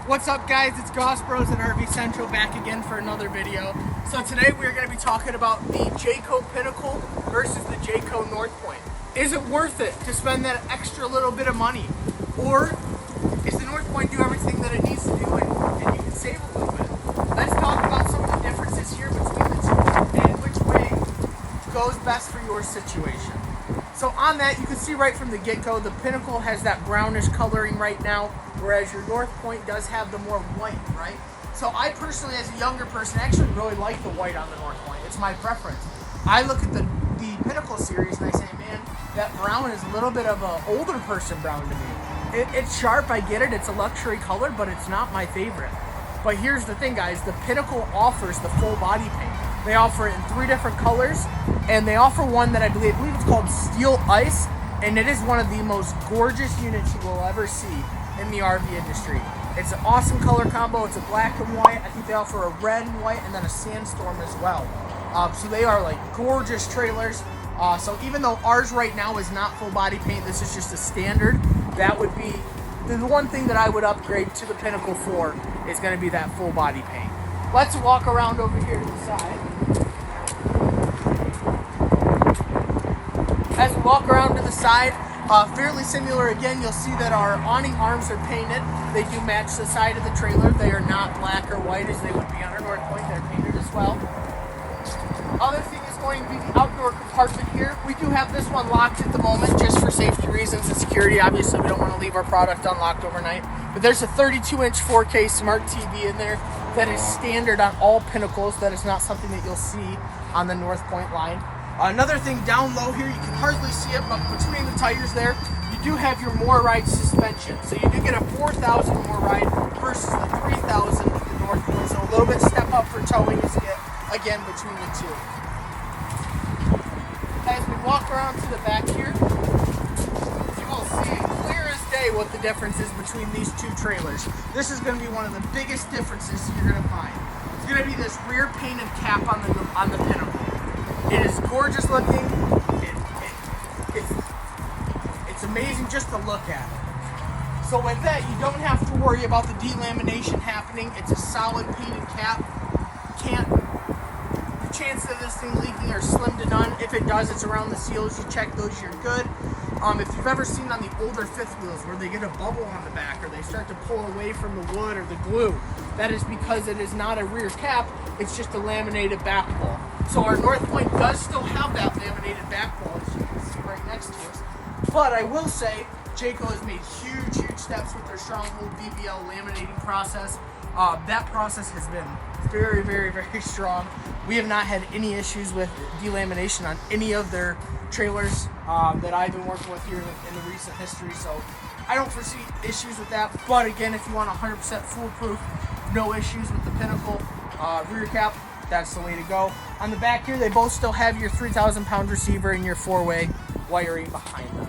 What's up, guys? It's Goss Bros at RV Central back again for another video. So today we're going to be talking about the Jayco Pinnacle versus the Jayco North Point. Is it worth it to spend that extra little bit of money? Or is the North Point do everything that it needs to do and you can save a little bit? Let's talk about some of the differences here between the two and which way goes best for your situation. So on that, you can see right from the get-go, the Pinnacle has that brownish coloring right now, whereas your North Point does have the more white, right? So I personally, as a younger person, actually really like the white on the North Point. It's my preference. I look at the Pinnacle series and I say, man, that brown is a little bit of an older person brown to me. It's sharp, I get it, it's a luxury color, but it's not my favorite. But here's the thing, guys, the Pinnacle offers the full body paint. They offer it in 3 different colors, and they offer one that I believe it's called Steel Ice, and it is one of the most gorgeous units you will ever see in the RV industry. It's an awesome color combo. It's a black and white. I think they offer a red and white and then a sandstorm as well. So they are like gorgeous trailers. So even though ours right now is not full body paint, this is just a standard, that would be the one thing that I would upgrade to the Pinnacle for is going to be that full body paint. Let's walk around over here to the side. As we walk around to the side, fairly similar again, you'll see that our awning arms are painted. They do match the side of the trailer. They are not black or white as they would be on our North Point. They're painted as well. Other thing is going to be the outdoor compartment here. We do have this one locked at the moment just for safety reasons and security. Obviously, we don't want to leave our product unlocked overnight. But there's a 32-inch 4K smart TV in there that is standard on all Pinnacles. That is not something that you'll see on the North Point line. Another thing down low here, you can hardly see it, but between the tires there, you do have your more ride suspension. So you do get a 4,000 more ride versus the 3,000 with the North Point. So a little bit step up for towing is again between the two. As we walk around to the back here, you will see clear as day what the difference is between these two trailers. This is going to be one of the biggest differences you're going to find. It's going to be this rear painted cap on the Pinnacle. It is gorgeous looking. It's amazing just to look at it. So with that, you don't have to worry about the delamination happening. It's a solid painted cap. The chances of this thing leaking are slim to none. If it does, it's around the seals. You check those, you're good. If you've ever seen on the older fifth wheels where they get a bubble on the back or they start to pull away from the wood or the glue, that is because it is not a rear cap. It's just a laminated back ball. So our North Point does still have that laminated back ball, as you can see right next to us. But I will say, Jayco has made huge steps with their Stronghold BBL laminating process. That process has been very strong. We have not had any issues with delamination on any of their trailers that I've been working with here in the recent history. So I don't foresee issues with that. But again, if you want 100% foolproof, no issues with the Pinnacle rear cap, that's the way to go. On the back here, they both still have your 3,000 pound receiver and your 4-way wiring behind them.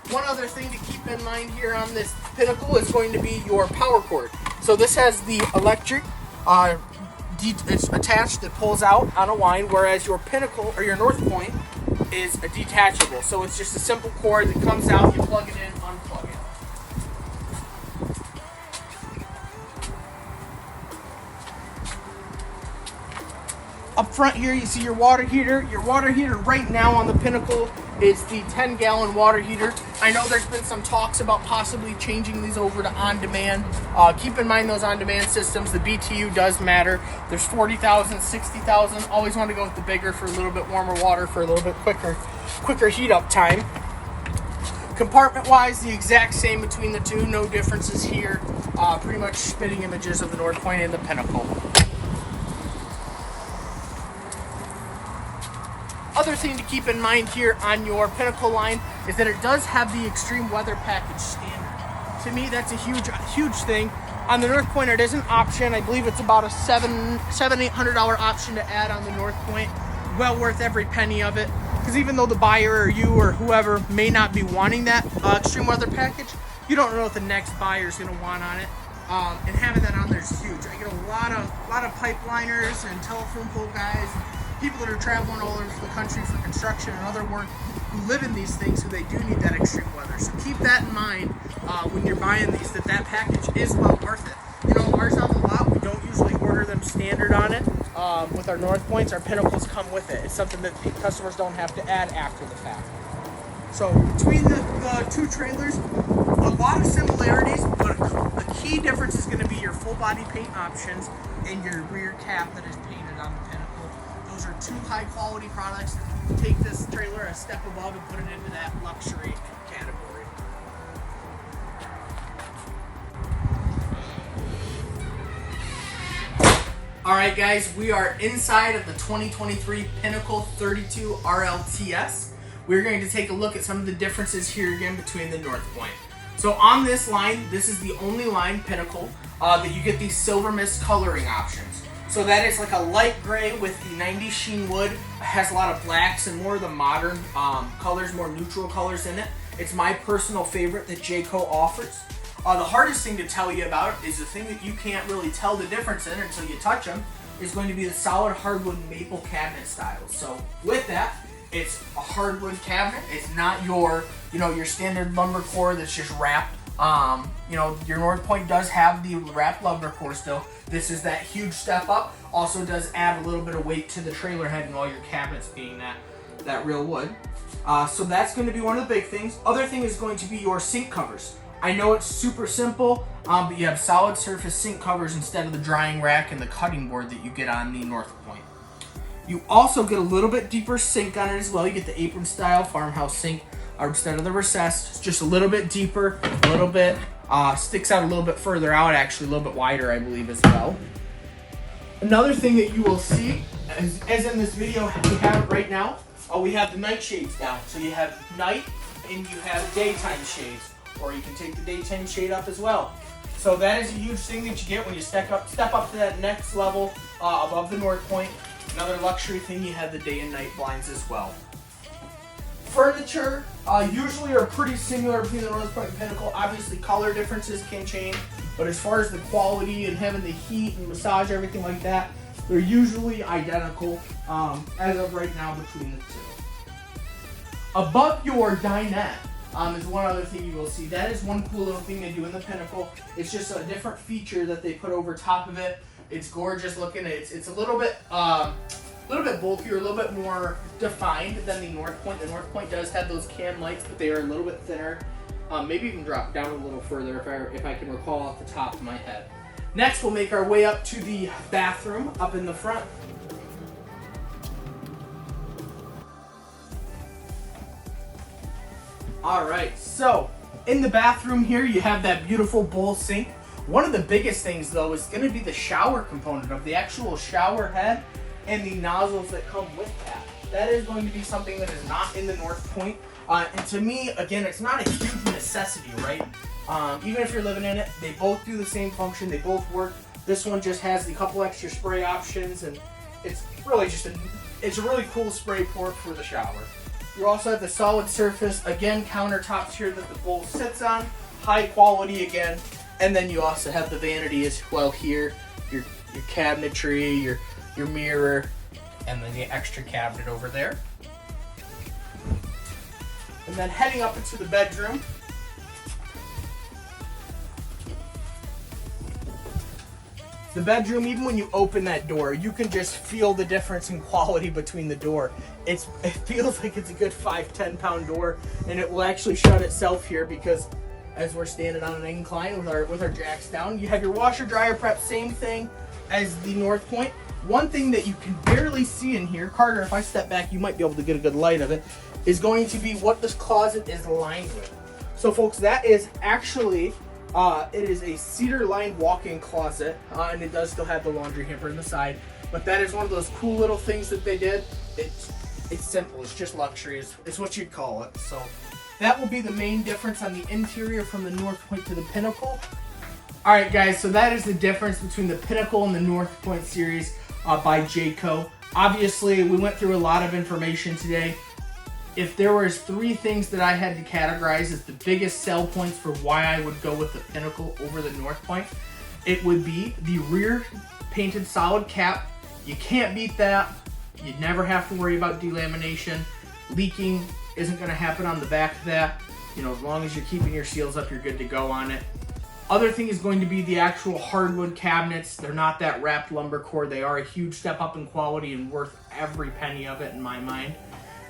One other thing to keep in mind here on this Pinnacle is going to be your power cord. So this has the electric, it's attached, it pulls out on a line, whereas your Pinnacle or your North Point is a detachable. So it's just a simple cord that comes out, you plug it in, unplug it. Up front here, you see your water heater. Your water heater right now on the Pinnacle is the 10-gallon water heater. I know there's been some talks about possibly changing these over to on-demand. Keep in mind those on-demand systems, the BTU does matter. There's 40,000, 60,000. Always want to go with the bigger for a little bit warmer water for a little bit quicker heat up time. Compartment-wise, the exact same between the two. No differences here. Pretty much spitting images of the North Point and the Pinnacle. Other thing to keep in mind here on your Pinnacle line is that it does have the extreme weather package standard. To me, that's a huge thing. On the North Point, it is an option. I believe it's about a $800 option to add on the North Point. Well worth every penny of it. Because even though the buyer or you or whoever may not be wanting that extreme weather package, you don't know what the next buyer is going to want on it. And having that on there is huge. I get a lot of pipeliners and telephone pole guys, people that are traveling all over the country for construction and other work who live in these things, so they do need that extreme weather. So keep that in mind when you're buying these, that package is well worth it. You know, ours have a lot. We don't usually order them standard on it. With our North Points, our Pinnacles come with it. It's something that customers don't have to add after the fact. So between the two trailers, a lot of similarities, but the key difference is going to be your full body paint options and your rear cap that is painted on the Pinnacle. Those are two high quality products that take this trailer a step above and put it into that luxury category. Alright guys, we are inside of the 2023 Pinnacle 32 RLTS. We're going to take a look at some of the differences here again between the North Point. So on this line, this is the only line, Pinnacle, that you get these silver mist coloring options. So that is like a light gray with the 90s sheen wood. It has a lot of blacks and more of the modern colors, more neutral colors in it. It's my personal favorite that Jayco offers. The hardest thing to tell you about is the thing that you can't really tell the difference in until you touch them is going to be the solid hardwood maple cabinet styles. So with that, it's a hardwood cabinet. It's not your, your standard lumber core that's just wrapped. Your North Point does have the wrapped lumber core still. This is that huge step up. Also does add a little bit of weight to the trailer having all your cabinets being that real wood. So that's going to be one of the big things. Other thing is going to be your sink covers. I know it's super simple, but you have solid surface sink covers instead of the drying rack and the cutting board that you get on the North Point. You also get a little bit deeper sink on it as well. You get the apron style farmhouse sink instead of the recessed. It's just a little bit deeper, a little bit, sticks out a little bit further out, actually a little bit wider, I believe, as well. Another thing that you will see, as in this video, we have it right now, we have the night shades down. So you have night and you have daytime shades. Or you can take the daytime shade up as well. So that is a huge thing that you get when you step up to that next level above the North Point. Another luxury thing, you have the day and night blinds as well. Furniture usually are pretty similar between the North Point and Pinnacle. Obviously color differences can change, but as far as the quality and having the heat and massage, everything like that, they're usually identical as of right now between the two. Above your dinette, is one other thing you will see. That is one cool little thing they do in the Pinnacle. It's just a different feature that they put over top of it. It's gorgeous looking. It's a little bit bulkier, a little bit more defined than the North Point. The North Point does have those can lights, but they are a little bit thinner. Maybe you can drop down a little further if I can recall off the top of my head. Next, we'll make our way up to the bathroom up in the front. Alright, so in the bathroom here you have that beautiful bowl sink. One of the biggest things though is going to be the shower component of the actual shower head and the nozzles that come with that. That is going to be something that is not in the North Point. And to me, again, it's not a huge necessity, right? Even if you're living in it, they both do the same function, they both work. This one just has the couple extra spray options, and it's really just it's a really cool spray port for the shower. You also have the solid surface, again, countertops here that the bowl sits on, high quality again, and then you also have the vanity as well here, your cabinetry, your mirror, and then the extra cabinet over there. And then heading up into the bedroom, the bedroom, even when you open that door, you can just feel the difference in quality between the door. It feels like it's a good 5-10 pound door, and it will actually shut itself here because as we're standing on an incline with our jacks down, you have your washer dryer prep, same thing as the North Point. One thing that you can barely see in here, Carter, if I step back, you might be able to get a good light of it, is going to be what this closet is lined with. So folks, that is actually it is a cedar-lined walk-in closet, and it does still have the laundry hamper in the side. But that is one of those cool little things that they did. It's simple. It's just luxury. It's what you'd call it. So that will be the main difference on the interior from the North Point to the Pinnacle. All right, guys. So that is the difference between the Pinnacle and the North Point series by Jayco. Obviously, we went through a lot of information today. If there was 3 things that I had to categorize as the biggest sell points for why I would go with the Pinnacle over the North Point, it would be the rear painted solid cap. You can't beat that. You never have to worry about delamination. Leaking isn't going to happen on the back of that. You know, as long as you're keeping your seals up, you're good to go on it. Other thing is going to be the actual hardwood cabinets. They're not that wrapped lumber core. They are a huge step up in quality and worth every penny of it in my mind.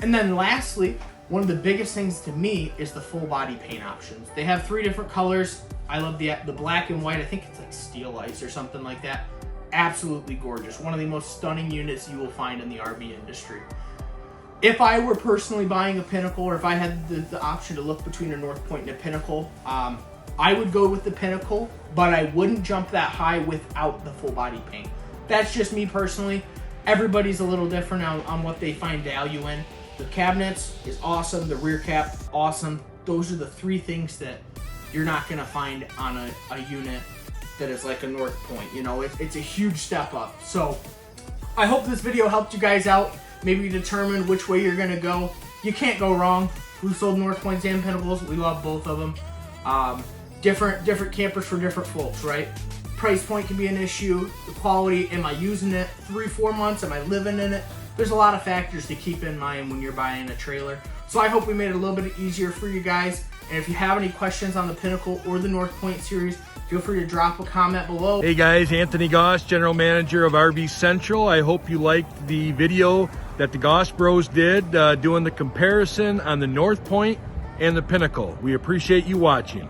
And then lastly, one of the biggest things to me is the full body paint options. They have 3 different colors. I love the black and white. I think it's like steel ice or something like that. Absolutely gorgeous. One of the most stunning units you will find in the RV industry. If I were personally buying a Pinnacle, or if I had the option to look between a North Point and a Pinnacle, I would go with the Pinnacle, but I wouldn't jump that high without the full body paint. That's just me personally. Everybody's a little different on what they find value in. The cabinets is awesome. The rear cap, awesome. Those are the 3 things that you're not gonna find on a unit that is like a North Point. You know, it's a huge step up. So I hope this video helped you guys out. Maybe determine which way you're gonna go. You can't go wrong. We've sold North Points and Pinnacles. We love both of them. Different campers for different folks, right? Price point can be an issue. The quality, am I using it 3-4 months? Am I living in it? There's a lot of factors to keep in mind when you're buying a trailer. So I hope we made it a little bit easier for you guys. And if you have any questions on the Pinnacle or the North Point series, feel free to drop a comment below. Hey guys, Anthony Goss, General Manager of RV Central. I hope you liked the video that the Goss Bros did doing the comparison on the North Point and the Pinnacle. We appreciate you watching.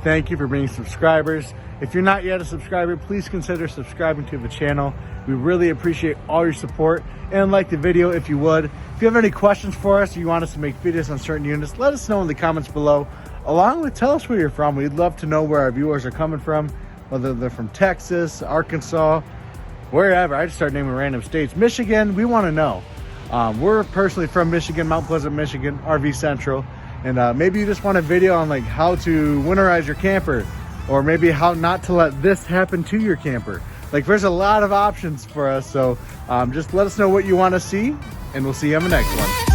Thank you for being subscribers. If you're not yet a subscriber, please consider subscribing to the channel. We really appreciate all your support, and like the video if you would. If you have any questions for us or you want us to make videos on certain units, let us know in the comments below. Along with, tell us where you're from. We'd love to know where our viewers are coming from, whether they're from Texas, Arkansas, wherever. I just start naming random states. Michigan, we want to know. We're personally from Michigan, Mount Pleasant, Michigan, RV Central. And maybe you just want a video on like how to winterize your camper, or maybe how not to let this happen to your camper. Like, there's a lot of options for us. So just let us know what you want to see, and we'll see you on the next one.